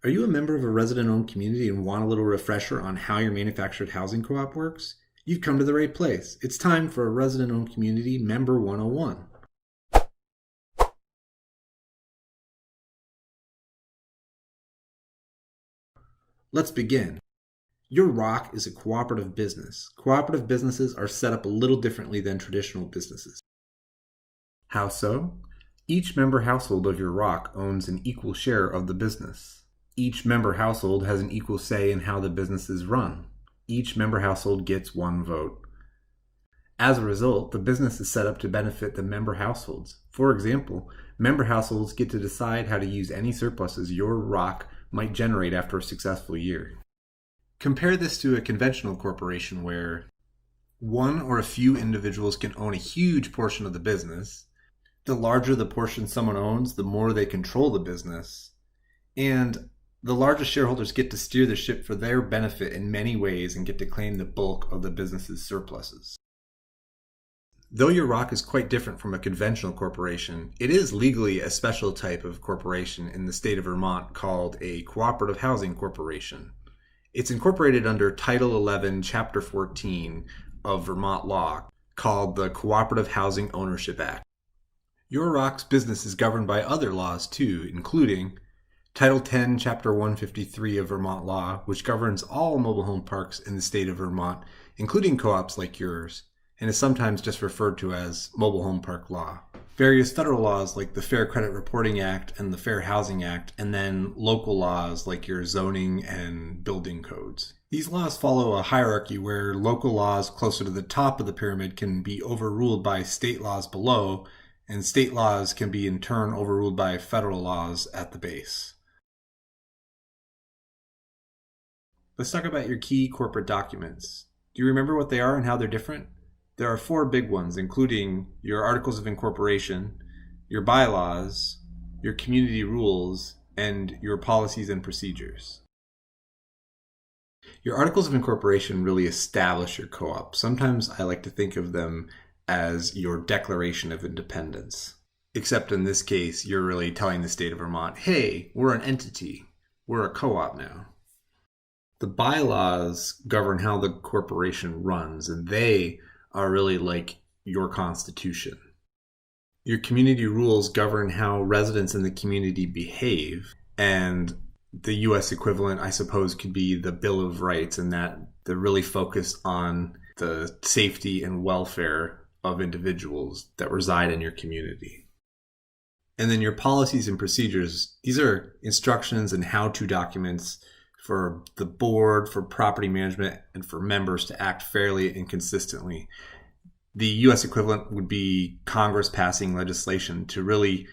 Are you a member of a resident-owned community and want a little refresher on how your manufactured housing co-op works? You've come to the right place. It's time for a resident-owned community Member 101. Let's begin. Your ROC is a cooperative business. Cooperative businesses are set up a little differently than traditional businesses. How so? Each member household of your ROC owns an equal share of the business. Each member household has an equal say in how the business is run. Each member household gets one vote. As a result, the business is set up to benefit the member households. For example, member households get to decide how to use any surpluses your ROC might generate after a successful year. Compare this to a conventional corporation where one or a few individuals can own a huge portion of the business. The larger the portion someone owns, the more they control the business. And the largest shareholders get to steer the ship for their benefit in many ways and get to claim the bulk of the business's surpluses. Though your ROC is quite different from a conventional corporation, it is legally a special type of corporation in the state of Vermont called a cooperative housing corporation. It's incorporated under Title 11, Chapter 14 of Vermont law called the Cooperative Housing Ownership Act. Your ROC's business is governed by other laws too, including Title 10, Chapter 153 of Vermont law, which governs all mobile home parks in the state of Vermont, including co-ops like yours, and is sometimes just referred to as mobile home park law. Various federal laws like the Fair Credit Reporting Act and the Fair Housing Act, and then local laws like your zoning and building codes. These laws follow a hierarchy where local laws closer to the top of the pyramid can be overruled by state laws below, and state laws can be in turn overruled by federal laws at the base. Let's talk about your key corporate documents. Do you remember what they are and how they're different? There are 4 big ones, including your Articles of Incorporation, your bylaws, your community rules, and your policies and procedures. Your Articles of Incorporation really establish your co-op. Sometimes I like to think of them as your Declaration of Independence. Except in this case, you're really telling the state of Vermont, hey, we're an entity. We're a co-op now. The bylaws govern how the corporation runs, and they are really like your constitution. Your community rules govern how residents in the community behave, and the US equivalent, I suppose, could be the Bill of Rights, and that they're really focused on the safety and welfare of individuals that reside in your community. And then your policies and procedures, these are instructions and how-to documents for the board, for property management, and for members to act fairly and consistently. The US equivalent would be Congress passing legislation to really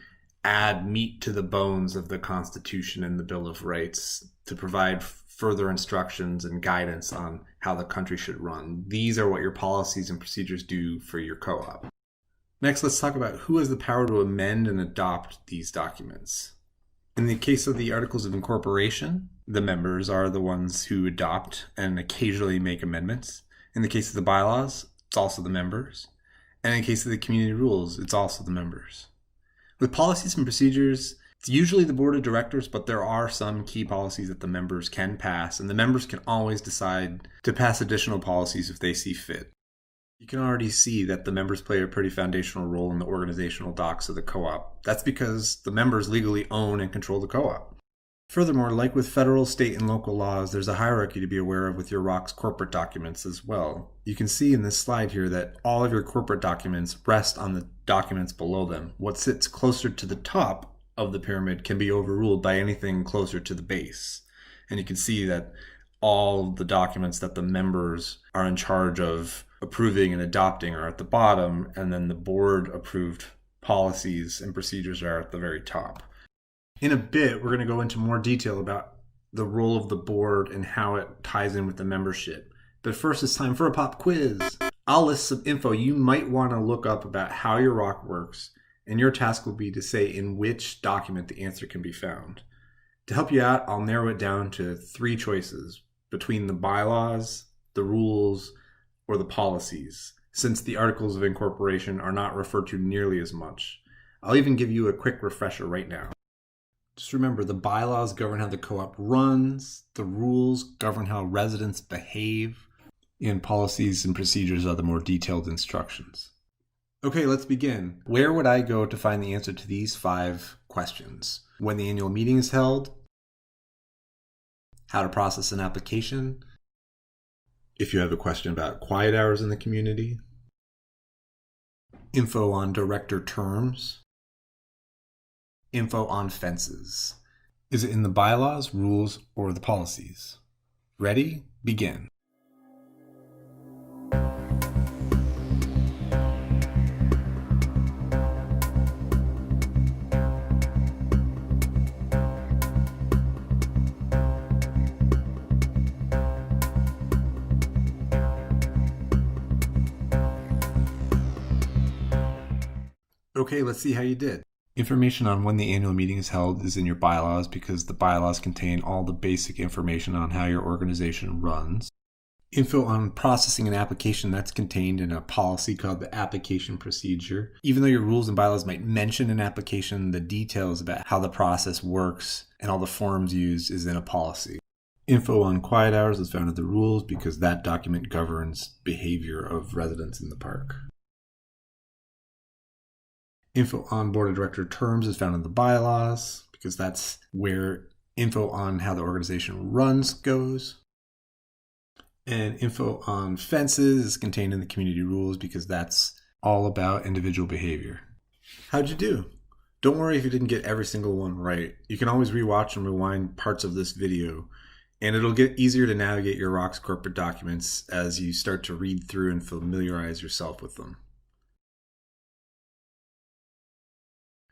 add meat to the bones of the Constitution and the Bill of Rights to provide further instructions and guidance on how the country should run. These are what your policies and procedures do for your co-op. Next, let's talk about who has the power to amend and adopt these documents. In the case of the Articles of Incorporation, the members are the ones who adopt and occasionally make amendments. In the case of the bylaws, it's also the members. And in the case of the community rules, it's also the members. With policies and procedures, it's usually the board of directors, but there are some key policies that the members can pass, and the members can always decide to pass additional policies if they see fit. You can already see that the members play a pretty foundational role in the organizational docs of the co-op. That's because the members legally own and control the co-op. Furthermore, like with federal, state, and local laws, there's a hierarchy to be aware of with your ROC's corporate documents as well. You can see in this slide here that all of your corporate documents rest on the documents below them. What sits closer to the top of the pyramid can be overruled by anything closer to the base. And you can see that all the documents that the members are in charge of approving and adopting are at the bottom, and then the board approved policies and procedures are at the very top. In a bit, we're going to go into more detail about the role of the board and how it ties in with the membership. But first, it's time for a pop quiz. I'll list some info you might want to look up about how your ROC works, and your task will be to say in which document the answer can be found. To help you out, I'll narrow it down to 3 choices between the bylaws, the rules, or the policies, since the Articles of Incorporation are not referred to nearly as much. I'll even give you a quick refresher right now. Just remember, the bylaws govern how the co-op runs, the rules govern how residents behave, and policies and procedures are the more detailed instructions. Okay, let's begin. Where would I go to find the answer to these 5 questions? When the annual meeting is held, how to process an application, if you have a question about quiet hours in the community, info on director terms, info on fences. Is it in the bylaws, rules, or the policies? Ready? Begin. Okay, let's see how you did. Information on when the annual meeting is held is in your bylaws because the bylaws contain all the basic information on how your organization runs. Info on processing an application, that's contained in a policy called the application procedure. Even though your rules and bylaws might mention an application, the details about how the process works and all the forms used is in a policy. Info on quiet hours is found in the rules because that document governs behavior of residents in the park. Info on board of director terms is found in the bylaws because that's where info on how the organization runs goes. And info on fences is contained in the community rules because that's all about individual behavior. How'd you do? Don't worry if you didn't get every single one right. You can always rewatch and rewind parts of this video, and it'll get easier to navigate your ROC's corporate documents as you start to read through and familiarize yourself with them.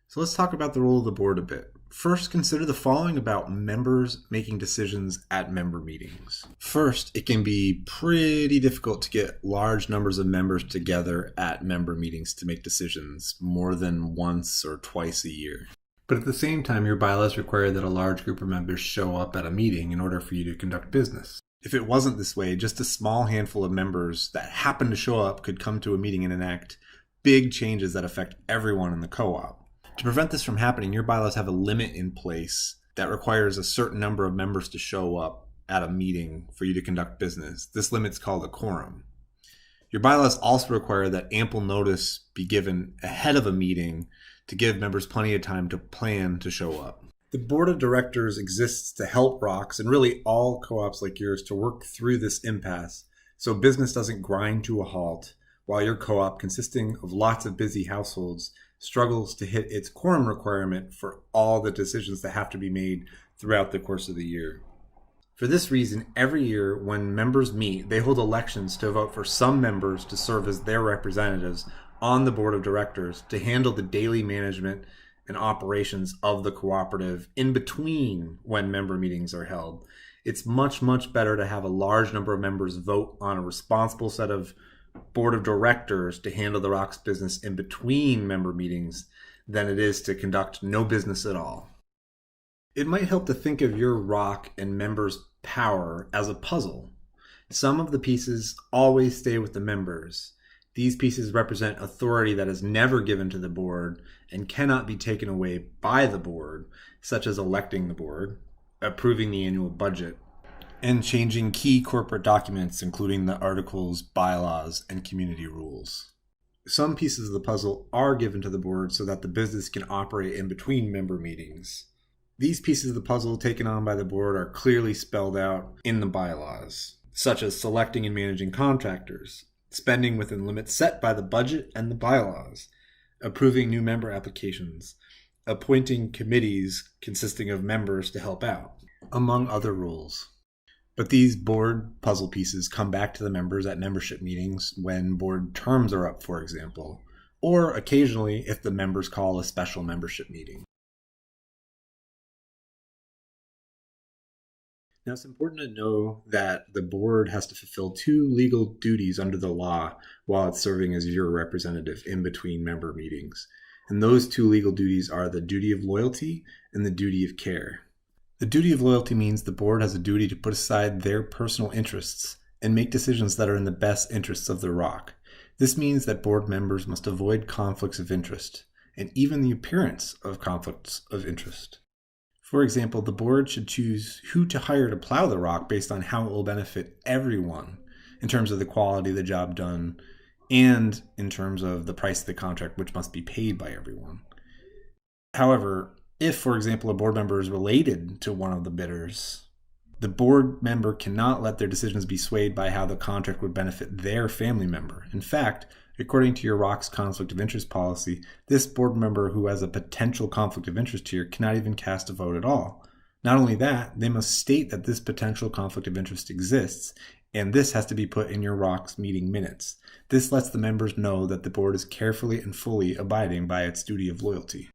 So let's talk about the role of the board a bit. First, consider the following about members making decisions at member meetings. First, it can be pretty difficult to get large numbers of members together at member meetings to make decisions more than once or twice a year. But at the same time, your bylaws require that a large group of members show up at a meeting in order for you to conduct business. If it wasn't this way, just a small handful of members that happen to show up could come to a meeting and enact big changes that affect everyone in the co-op. To prevent this from happening, your bylaws have a limit in place that requires a certain number of members to show up at a meeting for you to conduct business. This limit's called a quorum. Your bylaws also require that ample notice be given ahead of a meeting to give members plenty of time to plan to show up. The board of directors exists to help ROCs and really all co-ops like yours to work through this impasse so business doesn't grind to a halt while your co-op, consisting of lots of busy households, struggles to hit its quorum requirement for all the decisions that have to be made throughout the course of the year. For this reason, every year when members meet, they hold elections to vote for some members to serve as their representatives on the board of directors to handle the daily management and operations of the cooperative in between when member meetings are held. It's much, much better to have a large number of members vote on a responsible set of board of directors to handle the ROC's business in between member meetings than it is to conduct no business at all. It might help to think of your ROC and members' power as a puzzle. Some of the pieces always stay with the members. These pieces represent authority that is never given to the board and cannot be taken away by the board, such as electing the board, approving the annual budget, and changing key corporate documents, including the articles, bylaws, and community rules. Some pieces of the puzzle are given to the board so that the business can operate in between member meetings. These pieces of the puzzle taken on by the board are clearly spelled out in the bylaws, such as selecting and managing contractors, spending within limits set by the budget and the bylaws, approving new member applications, appointing committees consisting of members to help out, among other rules. But these board puzzle pieces come back to the members at membership meetings when board terms are up, for example, or occasionally if the members call a special membership meeting. Now, it's important to know that the board has to fulfill 2 legal duties under the law while it's serving as your representative in between member meetings. And those 2 legal duties are the duty of loyalty and the duty of care. The duty of loyalty means the board has a duty to put aside their personal interests and make decisions that are in the best interests of the ROC. This means that board members must avoid conflicts of interest and even the appearance of conflicts of interest. For example, the board should choose who to hire to plow the rock based on how it will benefit everyone in terms of the quality of the job done and in terms of the price of the contract, which must be paid by everyone. However, if, for example, a board member is related to one of the bidders, the board member cannot let their decisions be swayed by how the contract would benefit their family member. In fact, according to your ROC's conflict of interest policy, this board member who has a potential conflict of interest here cannot even cast a vote at all. Not only that, they must state that this potential conflict of interest exists, and this has to be put in your ROC's meeting minutes. This lets the members know that the board is carefully and fully abiding by its duty of loyalty.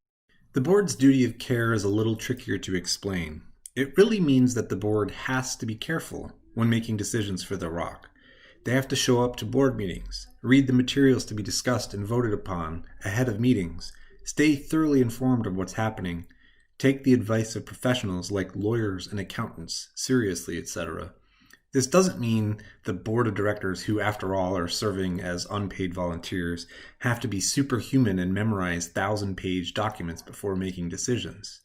The board's duty of care is a little trickier to explain. It really means that the board has to be careful when making decisions for the ROC. They have to show up to board meetings, read the materials to be discussed and voted upon ahead of meetings, stay thoroughly informed of what's happening, take the advice of professionals like lawyers and accountants seriously, etc. This doesn't mean the board of directors, who after all are serving as unpaid volunteers, have to be superhuman and memorize 1,000-page documents before making decisions.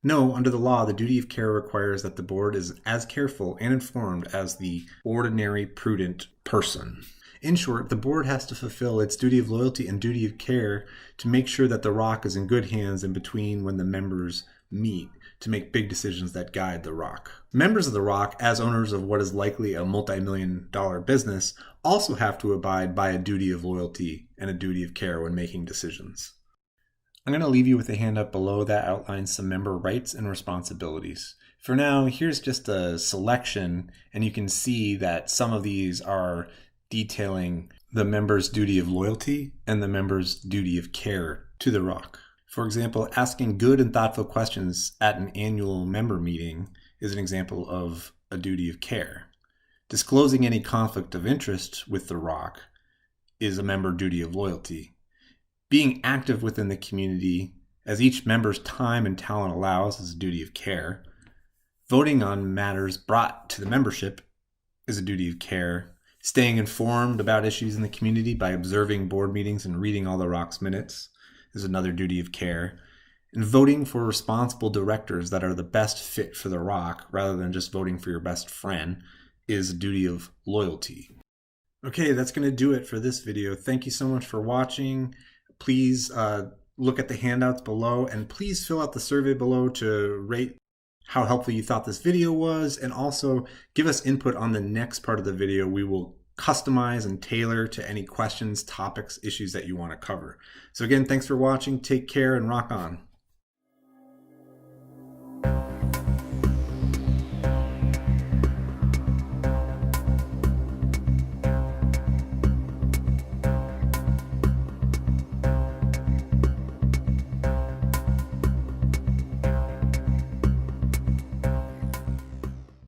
No, under the law, the duty of care requires that the board is as careful and informed as the ordinary, prudent person. In short, the board has to fulfill its duty of loyalty and duty of care to make sure that the ROC is in good hands in between when the members meet to make big decisions that guide the ROC. Members of the ROC, as owners of what is likely a multi-million-dollar business, also have to abide by a duty of loyalty and a duty of care when making decisions. I'm going to leave you with a handout below that outlines some member rights and responsibilities. For now, here's just a selection, and you can see that some of these are detailing the member's duty of loyalty and the member's duty of care to the ROC. For example, asking good and thoughtful questions at an annual member meeting is an example of a duty of care. Disclosing any conflict of interest with the ROC is a member duty of loyalty. Being active within the community, as each member's time and talent allows, is a duty of care. Voting on matters brought to the membership is a duty of care. Staying informed about issues in the community by observing board meetings and reading all the ROC's minutes is another duty of care. And voting for responsible directors that are the best fit for the ROC, rather than just voting for your best friend, is a duty of loyalty. Okay, that's going to do it for this video. Thank you so much for watching. Please look at the handouts below, and please fill out the survey below to rate how helpful you thought this video was, and also give us input on the next part of the video. We will customize and tailor to any questions, topics, issues that you want to cover. So again, thanks for watching. Take care and rock on.